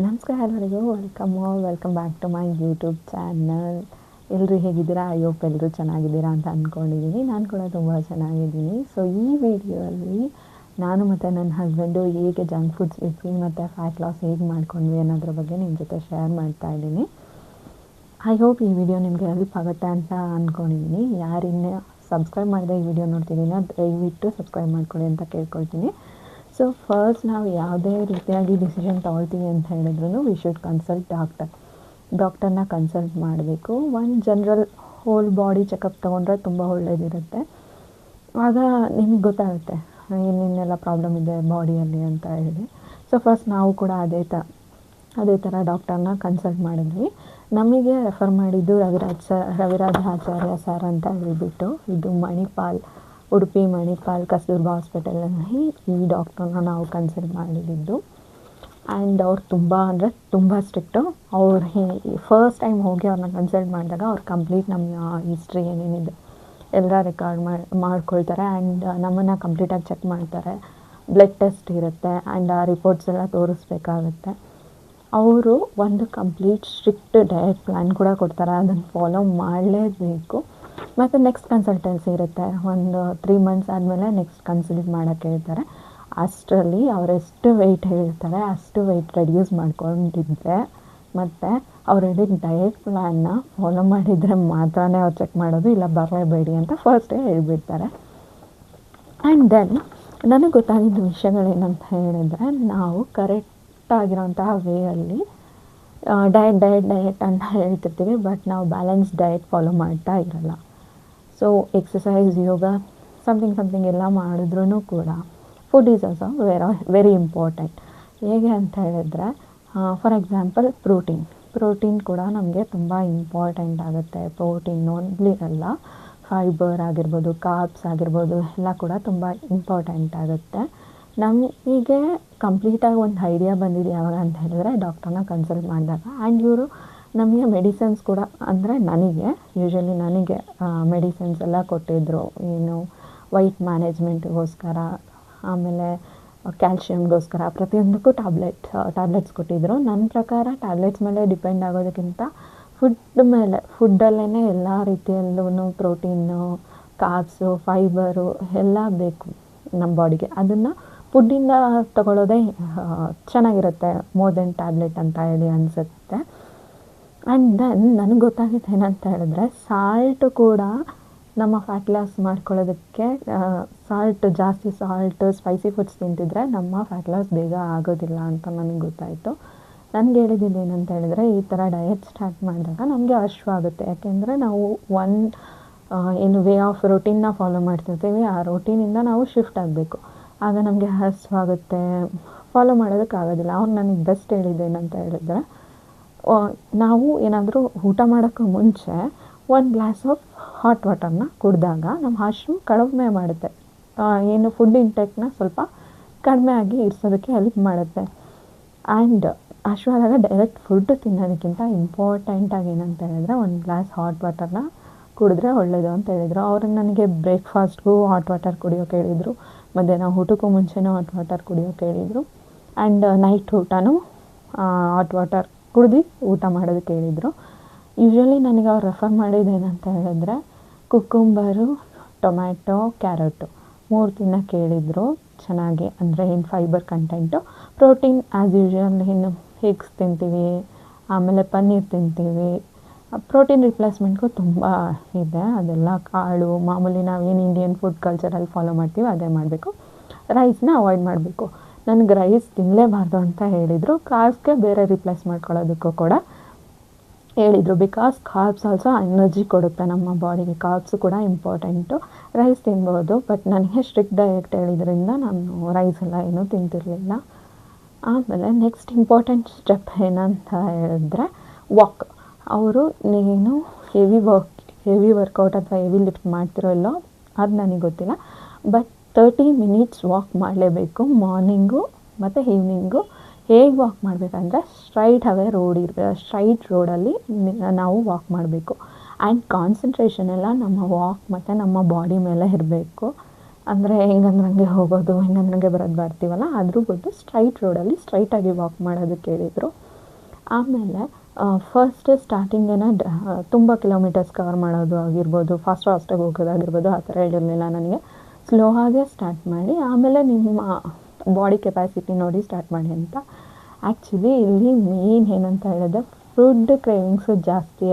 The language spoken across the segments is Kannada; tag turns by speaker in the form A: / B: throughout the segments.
A: ನಮಸ್ಕಾರ ಎಲ್ಲರಿಗೂ, welcome back to my YouTube channel. ಎಲ್ಲರೂ ಹೇಗಿದ್ದೀರಾ? ಐ ಹೋಪ್ ಎಲ್ಲರೂ ಚೆನ್ನಾಗಿದ್ದೀರಾ ಅಂತ ಅಂದ್ಕೊಂಡಿದ್ದೀನಿ. ನಾನು ಕೂಡ ತುಂಬ ಚೆನ್ನಾಗಿದ್ದೀನಿ. ಸೊ ಈ ವಿಡಿಯೋದಲ್ಲಿ ನಾನು ಮತ್ತು ನನ್ನ ಹಸ್ಬೆಂಡು ಹೇಗೆ ಜಂಕ್ ಫುಡ್ಸ್ ಬಿಟ್ವಿ ಮತ್ತು ಫ್ಯಾಟ್ ಲಾಸ್ ಹೇಗೆ ಮಾಡ್ಕೊಂಡ್ವಿ ಅನ್ನೋದ್ರ ಬಗ್ಗೆ ನಿಮ್ಮ ಜೊತೆ ಶೇರ್ ಮಾಡ್ತಾ ಇದ್ದೀನಿ. ಐ ಹೋಪ್ ಈ ವಿಡಿಯೋ ನಿಮಗೆ ಹೆಲ್ಪ್ ಆಗುತ್ತೆ ಅಂತ ಅಂದ್ಕೊಂಡಿದ್ದೀನಿ. ಯಾರಿನ್ನೂ ಸಬ್ಸ್ಕ್ರೈಬ್ ಮಾಡಿದೆ ಈ ವಿಡಿಯೋ ನೋಡ್ತಿದ್ದೀನೋ ದಯವಿಟ್ಟು ಸಬ್ಸ್ಕ್ರೈಬ್ ಮಾಡ್ಕೊಳ್ಳಿ ಅಂತ ಕೇಳ್ಕೊಳ್ತೀನಿ. ಸೊ ಫಸ್ಟ್ ನಾವು ಯಾವುದೇ ರೀತಿಯಾಗಿ ಡಿಸಿಷನ್ ತೊಗೊಳ್ತೀವಿ ಅಂತ ಹೇಳಿದ್ರು ವಿ ಶುಡ್ ಕನ್ಸಲ್ಟ್ ಡಾಕ್ಟರ್ನ ಕನ್ಸಲ್ಟ್ ಮಾಡಬೇಕು. ಒಂದು ಜನರಲ್ ಹೋಲ್ ಬಾಡಿ ಚೆಕಪ್ ತೊಗೊಂಡ್ರೆ ತುಂಬ ಒಳ್ಳೆಯದಿರುತ್ತೆ. ಆಗ ನಿಮಗೆ ಗೊತ್ತಾಗುತ್ತೆ ಏನೇನೆಲ್ಲ ಪ್ರಾಬ್ಲಮ್ ಇದೆ ಬಾಡಿಯಲ್ಲಿ ಅಂತ ಹೇಳಿ. ಸೊ ಫಸ್ಟ್ ನಾವು ಕೂಡ ಅದೇ ಥರ ಡಾಕ್ಟರ್ನ ಕನ್ಸಲ್ಟ್ ಮಾಡಿದ್ವಿ. ನಮಗೆ ರೆಫರ್ ಮಾಡಿದ್ದು ರವಿರಾಜ್ ಆಚಾರ್ಯ ಸರ್ ಅಂತ ಹೇಳಿಬಿಟ್ಟು, ಇದು ಉಡುಪಿ ಮಣಿಪಾಲ್ ಕಸ್ತೂರ್ಬಾ ಹಾಸ್ಪಿಟಲಲ್ಲಿ ಈ ಡಾಕ್ಟರ್ನ ನಾವು ಕನ್ಸಲ್ಟ್ ಮಾಡಿದ್ದು. ಆ್ಯಂಡ್ ಅವ್ರು ತುಂಬ ಸ್ಟ್ರಿಕ್ಟು. ಅವ್ರು ಫಸ್ಟ್ ಟೈಮ್ ಹೋಗಿ ಅವ್ರನ್ನ ಕನ್ಸಲ್ಟ್ ಮಾಡಿದಾಗ ಅವ್ರು ಕಂಪ್ಲೀಟ್ ನಮ್ಮ ಹಿಸ್ಟ್ರಿ ಏನೇನಿದೆ ಎಲ್ಲ ರೆಕಾರ್ಡ್ ಮಾಡ್ಕೊಳ್ತಾರೆ. ಆ್ಯಂಡ್ ನಮ್ಮನ್ನು ಕಂಪ್ಲೀಟಾಗಿ ಚೆಕ್ ಮಾಡ್ತಾರೆ. ಬ್ಲಡ್ ಟೆಸ್ಟ್ ಇರುತ್ತೆ ಆ್ಯಂಡ್ ಆ ರಿಪೋರ್ಟ್ಸ್ ಎಲ್ಲ ತೋರಿಸ್ಬೇಕಾಗತ್ತೆ. ಅವರು ಒಂದು ಕಂಪ್ಲೀಟ್ ಸ್ಟ್ರಿಕ್ಟ್ ಡಯಟ್ ಪ್ಲ್ಯಾನ್ ಕೂಡ ಕೊಡ್ತಾರೆ. ಅದನ್ನು ಫಾಲೋ ಮಾಡಲೇಬೇಕು. ಮತ್ತು ನೆಕ್ಸ್ಟ್ ಕನ್ಸಲ್ಟೆನ್ಸಿ ಇರುತ್ತೆ. ಒಂದು 3 ಮಂತ್ಸ್ ಆದಮೇಲೆ ನೆಕ್ಸ್ಟ್ ಕನ್ಸಲ್ಟ್ ಮಾಡೋಕ್ಕೆ ಹೇಳ್ತಾರೆ. ಅಷ್ಟರಲ್ಲಿ ಅವರೆಷ್ಟು ವೆಯ್ಟ್ ಹೇಳ್ತಾರೆ ಅಷ್ಟು ವೆಯ್ಟ್ ರೆಡ್ಯೂಸ್ ಮಾಡ್ಕೊಂಡಿದ್ದರೆ ಮತ್ತು ಅವ್ರು ಹೇಳಿದ ಡಯಟ್ ಪ್ಲ್ಯಾನ್ನ ಫಾಲೋ ಮಾಡಿದರೆ ಮಾತ್ರನೇ ಅವ್ರು ಚೆಕ್ ಮಾಡೋದು, ಇಲ್ಲ ಬರಲೇಬೇಡಿ ಅಂತ ಫಸ್ಟೇ ಹೇಳ್ಬಿಡ್ತಾರೆ. ಆ್ಯಂಡ್ ದೆನ್ ನನಗೆ ಗೊತ್ತಾಗಿದ್ದ ವಿಷಯಗಳೇನಂತ ಹೇಳಿದರೆ, ನಾವು ಕರೆಕ್ಟಾಗಿರೋಂತಹ ವೇಯಲ್ಲಿ ಡಯಟ್ ಅಂತ ಹೇಳ್ತಿರ್ತೀವಿ, ಬಟ್ ನಾವು ಬ್ಯಾಲೆನ್ಸ್ ಡಯಟ್ ಫಾಲೋ ಮಾಡ್ತಾ ಇರಲ್ಲ. ಸೊ ಎಕ್ಸಸೈಸ್, ಯೋಗ, ಸಮಥಿಂಗ್ ಎಲ್ಲ ಮಾಡಿದ್ರೂ ಕೂಡ food is also very important. ಹೇಗೆ ಅಂತ ಹೇಳಿದ್ರೆ, ಫಾರ್ ಎಕ್ಸಾಂಪಲ್ ಪ್ರೋಟೀನ್ ಕೂಡ ನಮಗೆ ತುಂಬ ಇಂಪಾರ್ಟೆಂಟ್ ಆಗುತ್ತೆ. ಪ್ರೋಟೀನ್ ಓನ್ಲಿ ಅಲ್ಲ, ಫೈಬರ್ ಆಗಿರ್ಬೋದು, ಕಾರ್ಬ್ಸ್ ಆಗಿರ್ಬೋದು ಎಲ್ಲ ಕೂಡ ತುಂಬ ಇಂಪಾರ್ಟೆಂಟ್ ಆಗುತ್ತೆ. ನಮಗೆ ಕಂಪ್ಲೀಟಾಗಿ ಒಂದು ಐಡಿಯಾ ಬಂದಿದೆ ಯಾವಾಗ ಅಂತ ಹೇಳಿದ್ರೆ ಡಾಕ್ಟರ್ನ ಕನ್ಸಲ್ಟ್ ಮಾಡಿದಾಗ. ಆ್ಯಂಡ್ ಇವರು ನಮಗೆ ಮೆಡಿಸಿನ್ಸ್ ಕೂಡ, ಅಂದರೆ ಯೂಶ್ವಲಿ ನನಗೆ ಮೆಡಿಸಿನ್ಸ್ ಎಲ್ಲ ಕೊಟ್ಟಿದ್ದರು. ಏನು ವೈಟ್ ಮ್ಯಾನೇಜ್ಮೆಂಟ್ಗೋಸ್ಕರ, ಆಮೇಲೆ ಕ್ಯಾಲ್ಶಿಯಮ್ಗೋಸ್ಕರ, ಪ್ರತಿಯೊಂದಕ್ಕೂ ಟ್ಯಾಬ್ಲೆಟ್ಸ್ ಕೊಟ್ಟಿದ್ದರು. ನನ್ನ ಪ್ರಕಾರ ಟ್ಯಾಬ್ಲೆಟ್ಸ್ ಮೇಲೆ ಡಿಪೆಂಡ್ ಆಗೋದಕ್ಕಿಂತ ಫುಡ್ಡಲ್ಲೇ ಎಲ್ಲ ರೀತಿಯಲ್ಲೂ ಪ್ರೋಟೀನು, ಕಾರ್ಬ್ಸು, ಫೈಬರು ಎಲ್ಲ ಬೇಕು ನಮ್ಮ ಬಾಡಿಗೆ. ಅದನ್ನು ಫುಡ್ಡಿಂದ ತಗೊಳ್ಳೋದೇ ಚೆನ್ನಾಗಿರುತ್ತೆ ಮೋರ್ ದೆನ್ ಟ್ಯಾಬ್ಲೆಟ್ ಅಂತ ಹೇಳಿ ಅನಿಸುತ್ತೆ. ಆ್ಯಂಡ್ ದೆನ್ ನನಗೆ ಗೊತ್ತಾಗಿದ್ದು ಏನಂತ ಹೇಳಿದ್ರೆ, ಸಾಲ್ಟು ಕೂಡ ನಮ್ಮ ಫ್ಯಾಟ್ ಲಾಸ್ ಮಾಡ್ಕೊಳ್ಳೋದಕ್ಕೆ, ಜಾಸ್ತಿ ಸ್ಪೈಸಿ ಫುಡ್ಸ್ ತಿಂತಿದ್ರೆ ನಮ್ಮ ಫ್ಯಾಟ್ ಲಾಸ್ ಬೇಗ ಆಗೋದಿಲ್ಲ ಅಂತ ನನಗೆ ಗೊತ್ತಾಯಿತು. ನನಗೆ ಹೇಳಿದ್ದು ಏನಂತ ಹೇಳಿದ್ರೆ, ಈ ಥರ ಡಯಟ್ ಸ್ಟಾರ್ಟ್ ಮಾಡಿದಾಗ ನಮಗೆ ಆಗುತ್ತೆ. ಯಾಕೆಂದರೆ ನಾವು ಏನು ವೇ ಆಫ್ ರೊಟೀನ್ನ ಫಾಲೋ ಮಾಡ್ತಿರ್ತೀವಿ, ಆ ರೊಟೀನಿಂದ ನಾವು ಶಿಫ್ಟ್ ಆಗಬೇಕು. ಆಗ ನಮಗೆ ಆಗುತ್ತೆ, ಫಾಲೋ ಮಾಡೋದಕ್ಕಾಗೋದಿಲ್ಲ. ಅವ್ರು ನನಗೆ ಬೆಸ್ಟ್ ಹೇಳಿದ್ದೇನಂತ ಹೇಳಿದ್ರೆ, ನಾವು ಏನಾದರೂ ಊಟ ಮಾಡೋಕ್ಕೂ ಮುಂಚೆ 1 ಗ್ಲಾಸ್ ಆಫ್ ಹಾಟ್ ವಾಟರ್ನ ಕುಡಿದಾಗ ನಮ್ಮ ಹಸಿವು ಕಡಿಮೆ ಮಾಡುತ್ತೆ. ಏನು ಫುಡ್ ಇಂಟೇಕ್ನ ಸ್ವಲ್ಪ ಕಡಿಮೆ ಆಗಿ ಇರಿಸೋದಕ್ಕೆ ಹೆಲ್ಪ್ ಮಾಡುತ್ತೆ. ಆ್ಯಂಡ್ ಹಸಿವಾದಾಗ ಡೈರೆಕ್ಟ್ ಫುಡ್ ತಿನ್ನೋದಕ್ಕಿಂತ ಇಂಪಾರ್ಟೆಂಟಾಗಿ ಏನಂತ ಹೇಳಿದ್ರೆ 1 ಗ್ಲಾಸ್ ಹಾಟ್ ವಾಟರ್ನ ಕುಡಿದ್ರೆ ಒಳ್ಳೆಯದು ಅಂತ ಹೇಳಿದರು. ಅವರು ನನಗೆ ಬ್ರೇಕ್ಫಾಸ್ಟ್ಗೂ ಹಾಟ್ ವಾಟರ್ ಕುಡಿಯೋಕೆ ಹೇಳಿದರು, ಮಧ್ಯಾಹ್ನ ಊಟಕ್ಕೂ ಮುಂಚೆನೂ ಹಾಟ್ ವಾಟರ್ ಕುಡಿಯೋಕೆ ಹೇಳಿದರು, ಆ್ಯಂಡ್ ನೈಟ್ ಊಟನೂ ಹಾಟ್ ವಾಟರ್ ಕುಡಿದು ಊಟ ಮಾಡೋದಕ್ಕೆ ಹೇಳಿದರು. ಯೂಶ್ವಲಿ ನನಗೆ ಅವ್ರು ರೆಫರ್ ಮಾಡಿದ್ದೇನಂತ ಹೇಳಿದ್ರೆ, ಕುಕ್ಕುಂಬರು, ಟೊಮ್ಯಾಟೊ, ಕ್ಯಾರೆಟು 3 ತಿನ್ನೋಕ್ಕೆ ಹೇಳಿದರು ಚೆನ್ನಾಗಿ. ಅಂದರೆ ಏನು fibre content, protein as usual ಏನು ಎಗ್ಸ್ ತಿಂತೀವಿ, ಆಮೇಲೆ ಪನ್ನೀರ್ ತಿಂತೀವಿ. ಪ್ರೋಟೀನ್ ರಿಪ್ಲೇಸ್ಮೆಂಟ್ಗೂ ತುಂಬ ಇದೆ, ಅದೆಲ್ಲ ಕಾಳು ಮಾಮೂಲಿ ನಾವೇನು ಇಂಡಿಯನ್ ಫುಡ್ ಕಲ್ಚರಲ್ಲಿ ಫಾಲೋ ಮಾಡ್ತೀವಿ ಅದೇ ಮಾಡಬೇಕು. ರೈಸ್ನ ಅವಾಯ್ಡ್ ಮಾಡಬೇಕು. ನನಗೆ ರೈಸ್ ತಿನ್ನಲೇಬಾರ್ದು ಅಂತ ಹೇಳಿದರು. ಕಾರ್ಬ್ಸ್ಗೆ ಬೇರೆ ರಿಪ್ಲೇಸ್ ಮಾಡ್ಕೊಳ್ಳೋದಕ್ಕೂ ಕೂಡ ಹೇಳಿದರು. ಬಿಕಾಸ್ ಕಾರ್ಬ್ಸ್ ಆಲ್ಸೋ ಎನರ್ಜಿ ಕೊಡುತ್ತೆ ನಮ್ಮ ಬಾಡಿಗೆ, ಕಾರ್ಬ್ಸು ಕೂಡ ಇಂಪಾರ್ಟೆಂಟು. ರೈಸ್ ತಿನ್ಬೋದು, ಬಟ್ ನನಗೆ ಸ್ಟ್ರಿಕ್ಟ್ ಡಯಟ್ ಹೇಳಿದ್ರಿಂದ ನಾನು ರೈಸ್ ಎಲ್ಲ ಏನೂ ತಿಂತಿರಲಿಲ್ಲ. ಆಮೇಲೆ ನೆಕ್ಸ್ಟ್ ಇಂಪಾರ್ಟೆಂಟ್ ಸ್ಟೆಪ್ ಏನಂತ ಹೇಳಿದ್ರೆ ವಾಕ್. ಅವರು ನೀನು ಹೆವಿ ವರ್ಕೌಟ್ ಅಥವಾ ಹೆವಿ ಲಿಫ್ಟ್ ಮಾಡ್ತಿರೋ ಇಲ್ಲೋ ಅದು ನನಗೆ ಗೊತ್ತಿಲ್ಲ, ಬಟ್ 30 ಮಿನಿಟ್ಸ್ ವಾಕ್ ಮಾಡಲೇಬೇಕು ಮಾರ್ನಿಂಗು ಮತ್ತು ಈವ್ನಿಂಗು. ಹೇಗೆ ವಾಕ್ ಮಾಡಬೇಕಂದ್ರೆ ಸ್ಟ್ರೈಟ್ ರೋಡಲ್ಲಿ ನಾವು ವಾಕ್ ಮಾಡಬೇಕು. ಆ್ಯಂಡ್ ಕಾನ್ಸಂಟ್ರೇಷನ್ ಎಲ್ಲ ನಮ್ಮ ವಾಕ್ ಮತ್ತು ನಮ್ಮ ಬಾಡಿ ಮೇಲೆ ಇರಬೇಕು. ಅಂದರೆ ಹಿಂಗಂದ್ರಂಗೆ ಹೋಗೋದು ಹಿಂಗಂದ್ರಂಗೆ ಬರೋದು ಬರ್ತೀವಲ್ಲ ಅದ್ರ ಬದಲು ಸ್ಟ್ರೈಟ್ ರೋಡಲ್ಲಿ ಸ್ಟ್ರೈಟಾಗಿ ವಾಕ್ ಮಾಡೋದಕ್ಕೆ ಹೇಳಿದರು. ಆಮೇಲೆ ಫಸ್ಟ್ ಸ್ಟಾರ್ಟಿಂಗೇನೆ ತುಂಬ ಕಿಲೋಮೀಟರ್ಸ್ ಕವರ್ ಮಾಡೋದು ಆಗಿರ್ಬೋದು, ಫಾಸ್ಟಾಗಿ ಹೋಗೋದಾಗಿರ್ಬೋದು ಆ ಥರ ಹೇಳಿರಲಿಲ್ಲ ನನಗೆ. ಸ್ಲೋ ಆಗೇ ಸ್ಟಾರ್ಟ್ ಮಾಡಿ ಆಮೇಲೆ ನಿಮ್ಮ ಬಾಡಿ ಕೆಪಾಸಿಟಿ ನೋಡಿ ಸ್ಟಾರ್ಟ್ ಮಾಡಿ ಅಂತ. ಆ್ಯಕ್ಚುಲಿ ಇಲ್ಲಿ ಮೇಯ್ನ್ ಏನಂತ ಹೇಳಿದ್ರೆ ಫುಡ್ ಕ್ರೇವಿಂಗ್ಸು ಜಾಸ್ತಿ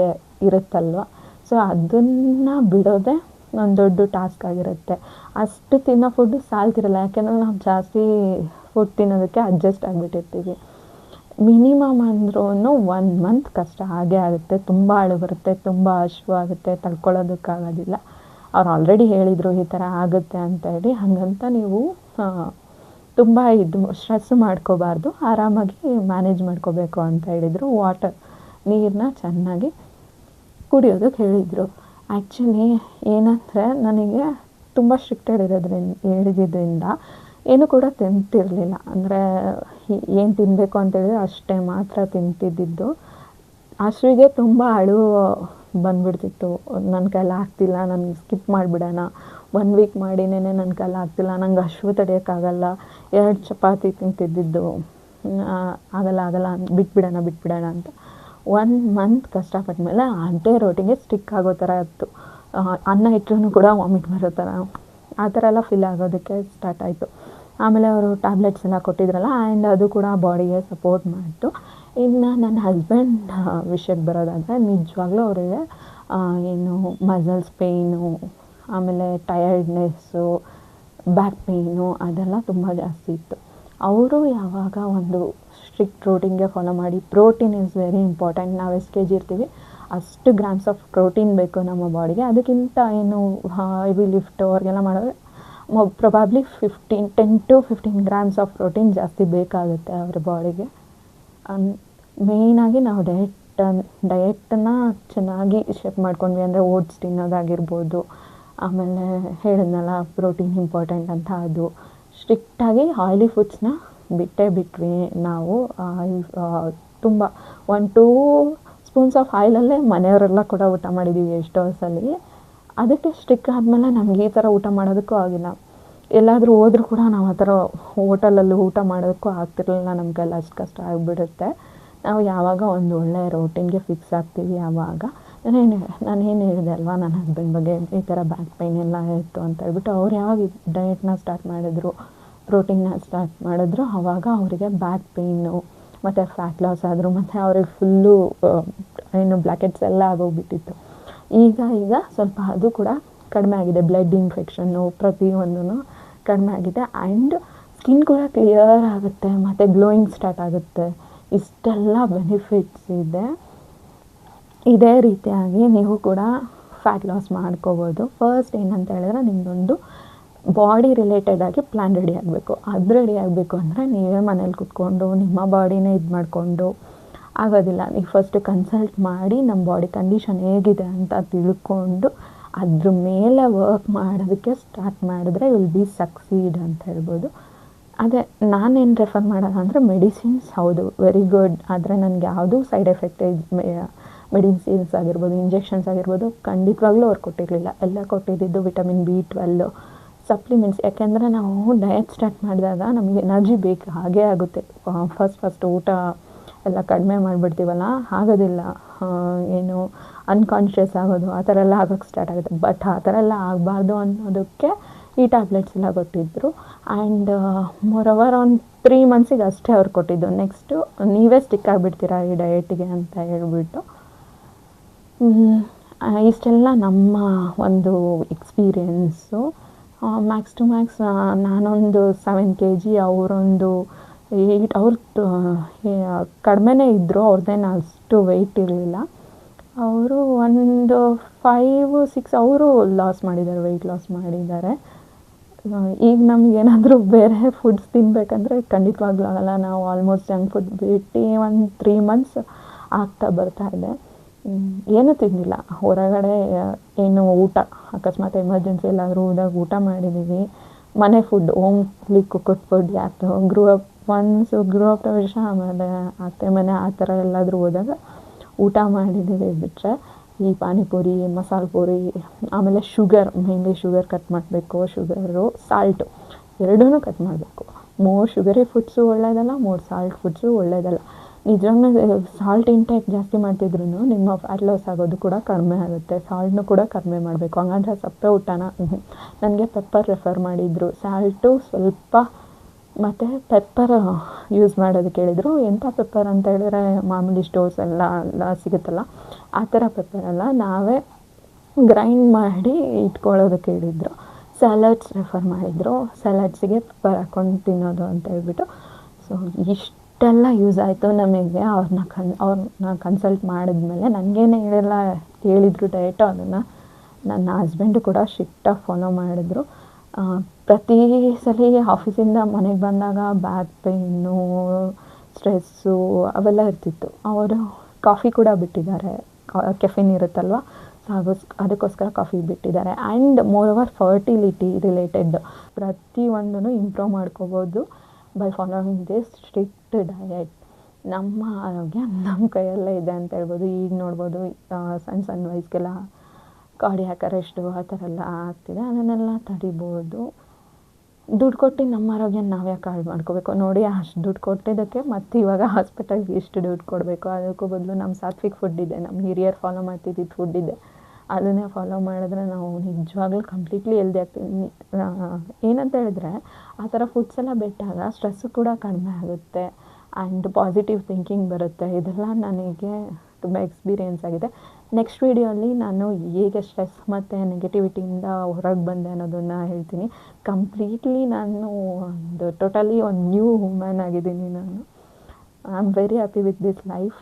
A: ಇರುತ್ತಲ್ವ, ಸೊ ಅದನ್ನು ಬಿಡೋದೇ ಒಂದು ದೊಡ್ಡ ಟಾಸ್ಕ್ ಆಗಿರುತ್ತೆ. ಅಷ್ಟು ತಿನ್ನೋ ಫುಡ್ಡು ಸಾಲ್ತಿರಲ್ಲ, ಯಾಕೆಂದರೆ ನಾವು ಜಾಸ್ತಿ ಫುಡ್ ತಿನ್ನೋದಕ್ಕೆ ಅಡ್ಜಸ್ಟ್ ಆಗಿಬಿಟ್ಟಿರ್ತೀವಿ. ಮಿನಿಮಮ್ ಅಂದ್ರೂ 1 ಮಂತ್ ಕಷ್ಟ ಆಗೇ ಆಗುತ್ತೆ. ತುಂಬ ಅಳು ಬರುತ್ತೆ, ತುಂಬ ಹಶ್ವಾಗುತ್ತೆ, ತಡ್ಕೊಳ್ಳೋದಕ್ಕಾಗೋದಿಲ್ಲ. ಅವ್ರು ಆಲ್ರೆಡಿ ಹೇಳಿದರು ಈ ಥರ ಆಗುತ್ತೆ ಅಂತ ಹೇಳಿ. ಹಾಗಂತ ನೀವು ತುಂಬ ಸ್ಟ್ರೆಸ್ ಮಾಡ್ಕೋಬಾರ್ದು, ಆರಾಮಾಗಿ ಮ್ಯಾನೇಜ್ ಮಾಡ್ಕೋಬೇಕು ಅಂತ ಹೇಳಿದರು. ನೀರನ್ನ ಚೆನ್ನಾಗಿ ಕುಡಿಯೋದಕ್ಕೆ ಹೇಳಿದರು. ಆ್ಯಕ್ಚುಲಿ ಏನಂದರೆ ನನಗೆ ತುಂಬ ಸ್ಟ್ರಿಕ್ಟ್ ಹೇಳಿದ್ರಿಂದ ಏನೂ ಕೂಡ ತಿಂತಿರಲಿಲ್ಲ. ಅಂದರೆ ಏನು ತಿನ್ನಬೇಕು ಅಂತೇಳಿದ್ರೆ ಅಷ್ಟೇ ಮಾತ್ರ ತಿಂತಿದ್ದಿದ್ದು. ಅಷ್ಟರಿಗೆ ತುಂಬ ಅಳು ಬಂದುಬಿಡ್ತಿತ್ತು. ನನ್ನ ಕೈಲಿ ಆಗ್ತಿಲ್ಲ, ನನಗೆ ಸ್ಕಿಪ್ ಮಾಡಿಬಿಡೋಣ, 1 ವೀಕ್ ಮಾಡಿನೇ ನನ್ನ ಕೈಲಿ ಆಗ್ತಿಲ್ಲ, ನಂಗೆ ಹಶ್ವು ತಡೆಯೋಕ್ಕಾಗಲ್ಲ, 2 ಚಪಾತಿ ತಿಂತಿದ್ದಿದ್ದು, ಆಗಲ್ಲ ಬಿಟ್ಬಿಡೋಣ ಅಂತ 1 ಮಂತ್ ಕಷ್ಟಪಟ್ಟ ಮೇಲೆ ಅದೇ ರೋಟಿಗೆ ಸ್ಟಿಕ್ ಆಗೋ ಥರ ಇತ್ತು. ಅನ್ನ ಇಟ್ಟರೂ ಕೂಡ ವಾಮಿಟ್ ಬರೋ ಥರ ಆ ಥರ ಎಲ್ಲ ಫೀಲ್ ಆಗೋದಕ್ಕೆ ಸ್ಟಾರ್ಟ್ ಆಯಿತು. ಆಮೇಲೆ ಅವರು ಟ್ಯಾಬ್ಲೆಟ್ಸ್ ಎಲ್ಲ ಕೊಟ್ಟಿದ್ರಲ್ಲ, ಆ್ಯಂಡ್ ಅದು ಕೂಡ ಬಾಡಿಗೆ ಸಪೋರ್ಟ್ ಮಾಡಿತು. ಇನ್ನು ನನ್ನ ಹಸ್ಬೆಂಡ್ ವಿಷಯಕ್ಕೆ ಬರೋದಾದರೆ ನಿಜವಾಗ್ಲೂ ಅವರಿಗೆ ಏನು ಮಸಲ್ಸ್ ಪೇಯ್ನು, ಆಮೇಲೆ ಟಯರ್ಡ್ನೆಸ್ಸು, ಬ್ಯಾಕ್ ಪೇಯ್ನು ಅದೆಲ್ಲ ತುಂಬ ಜಾಸ್ತಿ ಇತ್ತು. ಅವರು ಯಾವಾಗ ಒಂದು ಸ್ಟ್ರಿಕ್ಟ್ ರೂಟೀನ್ಗೆ ಫಾಲೋ ಮಾಡಿ, ಪ್ರೋಟೀನ್ ಈಸ್ ವೆರಿ ಇಂಪಾರ್ಟೆಂಟ್. ನಾವು ಎಷ್ಟು kg ಇರ್ತೀವಿ ಅಷ್ಟು ಗ್ರಾಮ್ಸ್ ಆಫ್ ಪ್ರೋಟೀನ್ ಬೇಕು ನಮ್ಮ ಬಾಡಿಗೆ. ಅದಕ್ಕಿಂತ ಏನು ಹೆವಿ ಲಿಫ್ಟ್ ಅವ್ರಿಗೆಲ್ಲ ಮಾಡಿದ್ರೆ probably 10 to 15 grams of protein ಜಾಸ್ತಿ ಬೇಕಾಗುತ್ತೆ ಅವ್ರ ಬಾಡಿಗೆ. ಮೇಯ್ನಾಗಿ ನಾವು ಡಯೆಟನ್ನು ಚೆನ್ನಾಗಿ ಶೇಪ್ ಮಾಡ್ಕೊಂಡ್ವಿ ಅಂದರೆ ಓಟ್ಸ್ ತಿನ್ನೋದಾಗಿರ್ಬೋದು, ಆಮೇಲೆ ಹೇಳಿದ್ನಲ್ಲ ಪ್ರೋಟೀನ್ ಇಂಪಾರ್ಟೆಂಟ್ ಅಂತ, ಅದು ಸ್ಟ್ರಿಕ್ಟಾಗಿ ಆಯಿಲಿ ಫುಡ್ಸ್ನ ಬಿಟ್ವಿ ನಾವು. ತುಂಬ 1-2 ಸ್ಪೂನ್ಸ್ ಆಫ್ ಆಯಿಲಲ್ಲೇ ಮನೆಯವರೆಲ್ಲ ಕೂಡ ಊಟ ಮಾಡಿದ್ದೀವಿ ಎಷ್ಟೋ ಸಲ. ಅದಕ್ಕೆ ಸ್ಟ್ರಿಕ್ ಆದಮೇಲೆ ನಮಗೆ ಈ ಥರ ಊಟ ಮಾಡೋದಕ್ಕೂ ಆಗಿಲ್ಲ. ಎಲ್ಲಾದರೂ ಹೋದ್ರೂ ಕೂಡ ನಾವು ಆ ಥರ ಹೋಟೆಲಲ್ಲಿ ಊಟ ಮಾಡೋದಕ್ಕೂ ಆಗ್ತಿರಲಿಲ್ಲ, ನಮ್ಮ ಕೈಲಿ ಅಷ್ಟು ಕಷ್ಟ ಆಗಿಬಿಡುತ್ತೆ. ನಾವು ಯಾವಾಗ ಒಂದು ಒಳ್ಳೆಯ ರೋಟೀನ್ಗೆ ಫಿಕ್ಸ್ ಆಗ್ತೀವಿ ಆವಾಗ. ನಾನೇನು ಹೇಳಿದೆ ಅಲ್ವಾ ನನ್ನ ಹಸ್ಬೆಂಡ್ ಬಗ್ಗೆ, ಈ ಥರ ಬ್ಯಾಕ್ ಪೈನ್ ಎಲ್ಲ ಇತ್ತು ಅಂತ ಹೇಳ್ಬಿಟ್ಟು, ಅವ್ರು ಯಾವಾಗ ಡಯೆಟ್ನ ಸ್ಟಾರ್ಟ್ ಮಾಡಿದ್ರು, ಪ್ರೋಟೀನ್ನ ಸ್ಟಾರ್ಟ್ ಮಾಡಿದ್ರು, ಆವಾಗ ಅವರಿಗೆ ಬ್ಯಾಕ್ ಪೇಯ್ನು ಮತ್ತು ಫ್ಯಾಟ್ ಲಾಸ್ ಆದರು. ಮತ್ತು ಅವ್ರಿಗೆ ಫುಲ್ಲು ಏನು ಬ್ಲ್ಯಾಕೆಟ್ಸ್ ಎಲ್ಲ ಆಗೋಗ್ಬಿಟ್ಟಿತ್ತು. ಈಗ ಸ್ವಲ್ಪ ಅದು ಕೂಡ ಕಡಿಮೆ ಆಗಿದೆ. ಬ್ಲಡ್ ಇನ್ಫೆಕ್ಷನ್ನು ಪ್ರತಿಯೊಂದೂ ಕಡಿಮೆ ಆಗಿದೆ. ಆ್ಯಂಡ್ ಸ್ಕಿನ್ ಕೂಡ ಕ್ಲಿಯರ್ ಆಗುತ್ತೆ ಮತ್ತು ಗ್ಲೋಯಿಂಗ್ ಸ್ಟಾರ್ಟ್ ಆಗುತ್ತೆ. ಇಷ್ಟೆಲ್ಲ ಬೆನಿಫಿಟ್ಸ್ ಇದೆ. ಇದೇ ರೀತಿಯಾಗಿ ನೀವು ಕೂಡ ಫ್ಯಾಟ್ ಲಾಸ್ ಮಾಡ್ಕೋಬೋದು. ಫಸ್ಟ್ ಏನಂತ ಹೇಳಿದ್ರೆ ನಿಮ್ಮದೊಂದು ಬಾಡಿ ರಿಲೇಟೆಡಾಗಿ ಪ್ಲ್ಯಾನ್ ರೆಡಿ ಆಗಬೇಕು. ಅದು ರೆಡಿ ಆಗಬೇಕು ಅಂದರೆ ನೀವೇ ಮನೇಲಿ ಕೂತ್ಕೊಂಡು ನಿಮ್ಮ ಬಾಡಿನೇ ಇದು ಮಾಡಿಕೊಂಡು ಆಗೋದಿಲ್ಲ. ನೀವು ಫಸ್ಟ್ ಕನ್ಸಲ್ಟ್ ಮಾಡಿ ನಮ್ಮ ಬಾಡಿ ಕಂಡೀಷನ್ ಹೇಗಿದೆ ಅಂತ ತಿಳ್ಕೊಂಡು ಅದ್ರ ಮೇಲೆ ವರ್ಕ್ ಮಾಡೋದಕ್ಕೆ ಸ್ಟಾರ್ಟ್ ಮಾಡಿದ್ರೆ ವಿಲ್ ಬಿ ಸಕ್ಸೀಡ್ ಅಂತ ಹೇಳ್ಬೋದು. ಅದೇ ನಾನೇನು ರೆಫರ್ ಮಾಡೋದು ಅಂದರೆ ಮೆಡಿಸಿನ್ಸ್ ಹೌದು ವೆರಿ ಗುಡ್, ಆದರೆ ನನಗೆ ಯಾವುದೂ ಸೈಡ್ ಎಫೆಕ್ಟ್ ಮೆಡಿಸಿನ್ಸ್ ಆಗಿರ್ಬೋದು, ಇಂಜೆಕ್ಷನ್ಸ್ ಆಗಿರ್ಬೋದು ಖಂಡಿತವಾಗ್ಲೂ ಅವ್ರು ಕೊಟ್ಟಿರಲಿಲ್ಲ. ಎಲ್ಲ ಕೊಟ್ಟಿದ್ದು ವಿಟಮಿನ್ B12 ಸಪ್ಲಿಮೆಂಟ್ಸ್. ಯಾಕೆಂದರೆ ನಾವು ಡಯಟ್ ಸ್ಟಾರ್ಟ್ ಮಾಡಿದಾಗ ನಮಗೆ ಎನರ್ಜಿ ಬೇಕು, ಹಾಗೇ ಆಗುತ್ತೆ. ಫಸ್ಟ್ ಊಟ ಎಲ್ಲ ಕಡಿಮೆ ಮಾಡಿಬಿಡ್ತೀವಲ್ಲ, ಆಗೋದಿಲ್ಲ. ಏನು ಅನ್ಕಾನ್ಷಿಯಸ್ ಆಗೋದು ಆ ಥರ ಎಲ್ಲ ಆಗೋಕ್ಕೆ ಸ್ಟಾರ್ಟ್ ಆಗುತ್ತೆ. ಬಟ್ ಆ ಥರ ಎಲ್ಲ ಆಗಬಾರ್ದು ಅನ್ನೋದಕ್ಕೆ ಈ ಟ್ಯಾಬ್ಲೆಟ್ಸ್ ಎಲ್ಲ ಕೊಟ್ಟಿದ್ದರು. ಆ್ಯಂಡ್ ಮೋರೋವರ್ ಒಂದು 3 ಮಂತ್ಸಿಗೆ ಅಷ್ಟೇ ಅವ್ರು ಕೊಟ್ಟಿದ್ದು. ನೆಕ್ಸ್ಟು ನೀವೇ ಸ್ಟಿಕ್ ಆಗಿಬಿಡ್ತೀರಾ ಈ ಡಯೆಟಿಗೆ ಅಂತ ಹೇಳ್ಬಿಟ್ಟು. ಇಷ್ಟೆಲ್ಲ ನಮ್ಮ ಒಂದು ಎಕ್ಸ್ಪೀರಿಯೆನ್ಸು. ಮ್ಯಾಕ್ಸ್ ಟು ಮ್ಯಾಕ್ಸ್ ನಾನೊಂದು 7 kg, ಅವರೊಂದು 8. ಅವ್ರದ್ದು ಕಡಿಮೆನೇ ಇದ್ದರು, ಅವ್ರದ್ದೇನು ಅಷ್ಟು ವೆಯ್ಟ್ ಇರಲಿಲ್ಲ. ಅವರು ಒಂದು 5-6 ಅವರು ಲಾಸ್ ಮಾಡಿದ್ದಾರೆ, ವೆಯ್ಟ್ ಲಾಸ್ ಮಾಡಿದ್ದಾರೆ. ಈಗ ನಮಗೇನಾದರೂ ಬೇರೆ ಫುಡ್ಸ್ ತಿನ್ನಬೇಕಂದ್ರೆ ಖಂಡಿತವಾಗ್ಲೂ ಆಗಲ್ಲ. ನಾವು ಆಲ್ಮೋಸ್ಟ್ ಜಂಕ್ ಫುಡ್ ಬಿಟ್ಟು ಒಂದು 3 ಮಂತ್ಸ್ ಆಗ್ತಾ ಬರ್ತಾ ಇದೆ. ಏನೂ ತಿಂದಿಲ್ಲ ಹೊರಗಡೆ. ಏನು ಊಟ ಅಕಸ್ಮಾತ್ ಎಮರ್ಜೆನ್ಸಿ ಎಲ್ಲಾದರೂ ಹೋದಾಗ ಊಟ ಮಾಡಿದ್ದೀವಿ. ಮನೆ ಫುಡ್, ಹೋಮ್ಲಿ ಕುಕ್ಡ್ ಫುಡ್. ಯಾರು ಗೃಹ ಪ್ರವೇಶ ಆಮೇಲೆ ಅತ್ತೆ ಮನೆ ಆ ಥರ ಎಲ್ಲಾದರೂ ಹೋದಾಗ ಊಟ ಮಾಡಿದ್ದೀವಿ ಬಿಟ್ಟರೆ ಈ ಪಾನಿಪುರಿ, ಮಸಾಲೆ ಪೂರಿ, ಆಮೇಲೆ ಶುಗರ್, ಮೇಯ್ನ್ಲಿ ಶುಗರ್ ಕಟ್ ಮಾಡಬೇಕು. ಶುಗರು, ಸಾಲ್ಟು ಎರಡೂ ಕಟ್ ಮಾಡಬೇಕು. ಮೋರ್ ಶುಗರಿ ಫುಡ್ಸು ಒಳ್ಳೆಯದಲ್ಲ, ಮೋರ್ ಸಾಲ್ಟ್ ಫುಡ್ಸು ಒಳ್ಳೆಯದಲ್ಲ. ನಿಜವಾಗ್ಲೂ ಸಾಲ್ಟ್ ಇಂಟೇಕ್ ಜಾಸ್ತಿ ಮಾಡ್ತಿದ್ರು ನಿಮ್ಮ ಫ್ಯಾಟ್ ಲಾಸ್ ಆಗೋದು ಕೂಡ ಕಡಿಮೆ ಆಗುತ್ತೆ. ಸಾಲ್ಟ್ನೂ ಕೂಡ ಕಡಿಮೆ ಮಾಡಬೇಕು. ಹಂಗಂದ್ರೆ ಸಪ್ಪೆ ಊಟನ ನನಗೆ ಪೆಪ್ಪರ್ ರೆಫರ್ ಮಾಡಿದರು. ಸಾಲ್ಟು ಸ್ವಲ್ಪ ಮತ್ತು ಪೆಪ್ಪರ್ ಯೂಸ್ ಮಾಡೋದಕ್ಕೆ ಹೇಳಿದರು. ಎಂಥ ಪೆಪ್ಪರ್ ಅಂತ ಹೇಳಿದ್ರೆ ಮಾಮೂಲಿ ಸ್ಟೋರ್ಸ್ ಎಲ್ಲ ಸಿಗುತ್ತಲ್ಲ, ಆ ಥರ ಪೆಪ್ಪರಲ್ಲ, ನಾವೇ ಗ್ರೈಂಡ್ ಮಾಡಿ ಇಟ್ಕೊಳ್ಳೋದಕ್ಕೆ ಹೇಳಿದರು. ಸ್ಯಾಲಡ್ಸ್ ರೆಫರ್ ಮಾಡಿದರು. ಸ್ಯಾಲಡ್ಸಿಗೆ ಪೆಪ್ಪರ್ ಹಾಕ್ಕೊಂಡು ತಿನ್ನೋದು ಅಂತ ಹೇಳ್ಬಿಟ್ಟು. ಸೊ ಇಷ್ಟೆಲ್ಲ ಯೂಸ್ ಆಯಿತು ನಮಗೆ. ಅವ್ರನ್ನ ಕನ್ಸಲ್ಟ್ ಮಾಡಿದ್ಮೇಲೆ ನನಗೇನೆ ಹೇಳಿದ್ರು ಡಯಟು, ಅದನ್ನು ನನ್ನ ಹಸ್ಬೆಂಡು ಕೂಡ ಸ್ಟ್ರಿಕ್ಟಾಗಿ ಫಾಲೋ ಮಾಡಿದ್ರು. ಪ್ರತಿ ಸಲ ಆಫೀಸಿಂದ ಮನೆಗೆ ಬಂದಾಗ ಬ್ಯಾಕ್ ಪೇಯ್ನು, ಸ್ಟ್ರೆಸ್ಸು ಅವೆಲ್ಲ ಇರ್ತಿತ್ತು. ಅವರು ಕಾಫಿ ಕೂಡ ಬಿಟ್ಟಿದ್ದಾರೆ. ಕೆಫಿನ್ ಇರುತ್ತಲ್ವ, ಸೊ ಅದಕ್ಕೋಸ್ಕರ ಕಾಫಿ ಬಿಟ್ಟಿದ್ದಾರೆ. And more over fertility related ಪ್ರತಿಯೊಂದೂ ಇಂಪ್ರೂವ್ ಮಾಡ್ಕೋಬೋದು by following this strict diet. ನಮ್ಮ ಆರೋಗ್ಯ ನಮ್ಮ ಕೈಯಲ್ಲೇ ಇದೆ ಅಂತ ಹೇಳ್ಬೋದು. ಈಗ ನೋಡ್ಬೋದು ಸಣ್ಣ ವಯಸ್ಸಿಗೆಲ್ಲ ಕಾರ್ಡಿಯಾಕ್ ಅರೆಸ್ಟು ಆ ಥರ ಎಲ್ಲ ಆಗ್ತಿದೆ. ಅದನ್ನೆಲ್ಲ ತಡಿಬೋದು. ದುಡ್ಡು ಕೊಟ್ಟು ನಮ್ಮ ಆರೋಗ್ಯ ನಾವ್ಯಾಕೆ ಹಾಳು ಮಾಡ್ಕೋಬೇಕು? ನೋಡಿ, ಅಷ್ಟು ದುಡ್ಡು ಕೊಟ್ಟಿದ್ದಕ್ಕೆ ಮತ್ತು ಇವಾಗ ಹಾಸ್ಪಿಟಲ್ಗೆ ಇಷ್ಟು ದುಡ್ಡು ಕೊಡಬೇಕು. ಅದಕ್ಕೂ ಬದಲು ನಮ್ಮ ಸಾತ್ವಿಕ್ ಫುಡ್ ಇದೆ, ನಮ್ಮ ಹಿರಿಯರು ಫಾಲೋ ಮಾಡ್ತಿದ್ದಿದ್ದು ಫುಡ್ ಇದೆ, ಅದನ್ನೇ ಫಾಲೋ ಮಾಡಿದ್ರೆ ನಾವು ನಿಜವಾಗ್ಲೂ ಕಂಪ್ಲೀಟ್ಲಿ ಹೆಲ್ದಿ ಆಗ್ತೀವಿ. ಏನಂತ ಹೇಳಿದ್ರೆ ಆ ಥರ ಫುಡ್ಸ್ ಎಲ್ಲ ಬಿಟ್ಟಾಗ ಸ್ಟ್ರೆಸ್ಸು ಕೂಡ ಕಡಿಮೆ ಆಗುತ್ತೆ ಆ್ಯಂಡ್ ಪಾಸಿಟಿವ್ ಥಿಂಕಿಂಗ್ ಬರುತ್ತೆ. ಇದೆಲ್ಲ ನನಗೆ ತುಂಬ ಎಕ್ಸ್ಪೀರಿಯೆನ್ಸ್ ಆಗಿದೆ. ನೆಕ್ಸ್ಟ್ ವೀಡಿಯೋಲಿ ನಾನು ಹೇಗೆ ಸ್ಟ್ರೆಸ್ ಮತ್ತು ನೆಗೆಟಿವಿಟಿಯಿಂದ ಹೊರಗೆ ಬಂದೆ ಅನ್ನೋದನ್ನು ಹೇಳ್ತೀನಿ. ಕಂಪ್ಲೀಟ್ಲಿ ನಾನು ಟೋಟಲಿ ಒಂದು ನ್ಯೂ ವುಮನ್ ಆಗಿದ್ದೀನಿ ನಾನು. I am very happy with this life.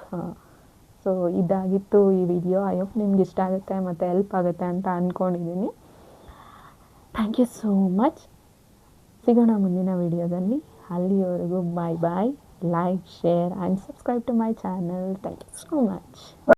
A: So ಇದಾಗಿತ್ತು ಈ ವಿಡಿಯೋ. ಐ ಹೋಪ್ ನಿಮ್ಗೆ ಇಷ್ಟ ಆಗುತ್ತೆ ಮತ್ತು ಹೆಲ್ಪ್ ಆಗುತ್ತೆ ಅಂತ ಅಂದ್ಕೊಂಡಿದ್ದೀನಿ. Thank you so much. ಸಿಗೋಣ ಮುಂದಿನ ವಿಡಿಯೋದಲ್ಲಿ. ಅಲ್ಲಿವರೆಗೂ ಬಾಯ್ ಬಾಯ್. Like, share and subscribe to my channel. Thank you so much.